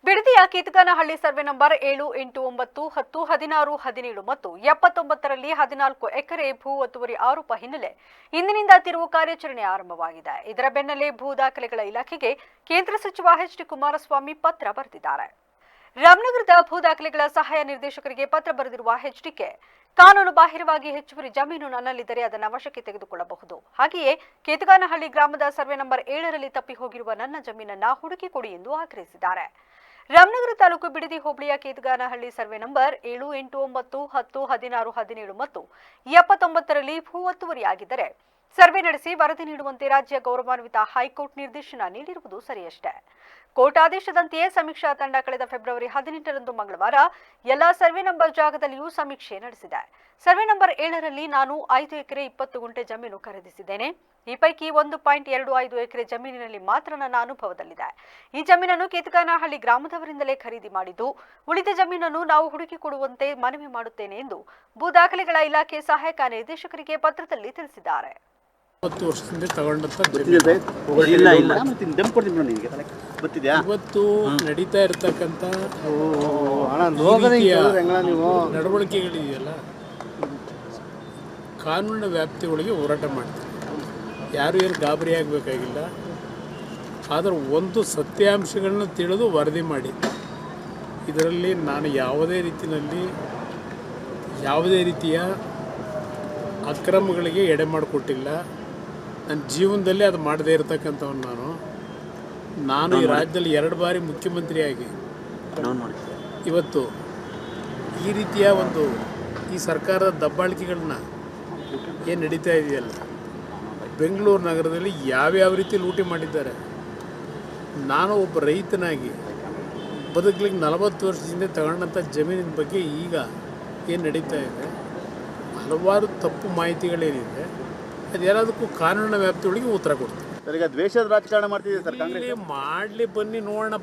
ಬಿಡದಿಯ ಕೀತಗಾನಹಳ್ಳಿ survey number 7, 8, 9, 10, 16, 17 ಮತ್ತು 79ರಲ್ಲಿ 14 ಎಕರೆ ಭೂ ಒತ್ತುವರಿ ಆರೋಪ ಹಿನ್ನೆಲೆ ಇಂದಿನಿಂದ ತಿರುವು ಕಾರ್ಯಾಚರಣೆ ಆರಂಭವಾಗಿದೆ. ಇದರ ಬೆನ್ನಲ್ಲೇ ಭೂ ದಾಖಲೆಗಳ ಇಲಾಖೆಗೆ ಕೇಂದ್ರ ಸಚಿವ ಎಚ್ ಡಿ ಕುಮಾರಸ್ವಾಮಿ ಪತ್ರ ಬರೆದಿದ್ದಾರೆ. ರಾಮನಗರದ ಭೂ ದಾಖಲೆಗಳ ಸಹಾಯ ನಿರ್ದೇಶಕರಿಗೆ ಪತ್ರ ಬರೆದಿರುವ ಎಚ್ಡಿಕೆ, ಕಾನೂನು ಬಾಹಿರವಾಗಿ ಹೆಚ್ಚುವರಿ ಜಮೀನು ನನ್ನಲ್ಲಿದ್ದರೆ ಅದನ್ನು ವಶಕ್ಕೆ ತೆಗೆದುಕೊಳ್ಳಬಹುದು. ಹಾಗೆಯೇ ಕೇತಗಾನಹಳ್ಳಿ ಗ್ರಾಮದ ಸರ್ವೆ ನಂಬರ್ 7ರಲ್ಲಿ ತಪ್ಪಿ ಹೋಗಿರುವ ನನ್ನ ಜಮೀನನ್ನ ಹುಡುಕಿ ಕೊಡಿ ಎಂದು ಆಗ್ರಹಿಸಿದ್ದಾರೆ. ರಾಮನಗರ ತಾಲೂಕು ಬಿಡದಿ ಹೋಬಳಿಯ ಕೇತಗಾನಹಳ್ಳಿ ಸರ್ವೆ ನಂಬರ್ 7, 8, 9, 10, 16, 17 ಮತ್ತು 79ರಲ್ಲಿ ಭೂ ಒತ್ತುವರಿಯಾಗಿದ್ದರೆ ಸರ್ವೆ ನಡೆಸಿ ವರದಿ ನೀಡುವಂತೆ ರಾಜ್ಯ ಗೌರವಾನ್ವಿತ ಹೈಕೋರ್ಟ್ ನಿರ್ದೇಶನ ನೀಡಿರುವುದು ಸರಿಯಷ್ಟೇ. ಕೋರ್ಟ್ ಆದೇಶದಂತೆಯೇ ಸಮೀಕ್ಷಾ ತಂಡ ಕಳೆದ ಫೆಬ್ರವರಿ 18ರಂದು ಮಂಗಳವಾರ ಎಲ್ಲಾ ಸರ್ವೆ ನಂಬರ್ ಜಾಗದಲ್ಲಿಯೂ ಸಮೀಕ್ಷೆ ನಡೆಸಿದೆ. ಸರ್ವೆ ನಂಬರ್ 7ರಲ್ಲಿ ನಾನು 5 ಎಕರೆ 20 ಗುಂಟೆ ಜಮೀನು ಖರೀದಿಸಿದ್ದೇನೆ. ಈ ಪೈಕಿ 1.25 ಎಕರೆ ಜಮೀನಿನಲ್ಲಿ ಮಾತ್ರ ನನ್ನ ಅನುಭವದಲ್ಲಿದೆ. ಈ ಜಮೀನನ್ನು ಕೇತಗಾನಹಳ್ಳಿ ಗ್ರಾಮದವರಿಂದಲೇ ಖರೀದಿ ಮಾಡಿದ್ದು, ಉಳಿದ ಜಮೀನನ್ನು ನಾವು ಹುಡುಕಿ ಕೊಡುವಂತೆ ಮನವಿ ಮಾಡುತ್ತೇನೆ ಎಂದು ಭೂ ದಾಖಲೆಗಳ ಇಲಾಖೆ ಸಹಾಯಕ ನಿರ್ದೇಶಕರಿಗೆ ಪತ್ರದಲ್ಲಿ ತಿಳಿಸಿದ್ದಾರೆ. 20 ವರ್ಷದಿಂದ ತಗೊಂಡಂತ ಇವತ್ತು ನಡೀತಾ ಇರತಕ್ಕಂಥ ನಡವಳಿಕೆಗಳಿದೆಯಲ್ಲ, ಕಾನೂನಿನ ವ್ಯಾಪ್ತಿಯೊಳಗೆ ಹೋರಾಟ ಮಾಡ್ತಾರೆ. ಯಾರು ಏನು ಗಾಬರಿ ಆಗಬೇಕಾಗಿಲ್ಲ. ಆದರೆ ಒಂದು ಸತ್ಯಾಂಶಗಳನ್ನ ತಿಳಿದು ವರದಿ ಮಾಡಿ. ಇದರಲ್ಲಿ ನಾನು ಯಾವುದೇ ರೀತಿಯ ಅಕ್ರಮಗಳಿಗೆ ಎಡೆ ಮಾಡಿಕೊಟ್ಟಿಲ್ಲ. ನನ್ನ ಜೀವನದಲ್ಲಿ ಅದು ಮಾಡದೇ ಇರತಕ್ಕಂಥವನು ನಾನು ಈ ರಾಜ್ಯದಲ್ಲಿ 2 ಬಾರಿ ಮುಖ್ಯಮಂತ್ರಿಯಾಗಿ ಇವತ್ತು ಈ ರೀತಿಯ ಈ ಸರ್ಕಾರದ ದಬ್ಬಾಳಿಕೆಗಳನ್ನ ಏನು ನಡೀತಾ ಇದೆಯಲ್ಲ, ಬೆಂಗಳೂರು ನಗರದಲ್ಲಿ ಯಾವ್ಯಾವ ರೀತಿ ಲೂಟಿ ಮಾಡಿದ್ದಾರೆ. ನಾನು ಒಬ್ಬ ರೈತನಾಗಿ ಬದುಕಲಿಕ್ಕೆ 40 ವರ್ಷದಿಂದ ತಗೊಂಡಂಥ ಜಮೀನಿನ ಬಗ್ಗೆ ಈಗ ಏನು ನಡೀತಾ ಇದೆ, ಹಲವಾರು ತಪ್ಪು ಮಾಹಿತಿಗಳೇನಿದೆ, ಅದೆಲ್ಲದಕ್ಕೂ ಕಾನೂನಿನ ವ್ಯಾಪ್ತಿಯೊಳಗೆ ಉತ್ತರ ಕೊಡ್ತಾರೆ. ದ್ವೇಷದ ರಾಜಕಾರಣ ಮಾಡ್ತಿದೆ ಸರ್ ಕಾಂಗ್ರೆಸ್. ಮಾಡಲಿ ಬನ್ನಿ ನೋಡೋಣ.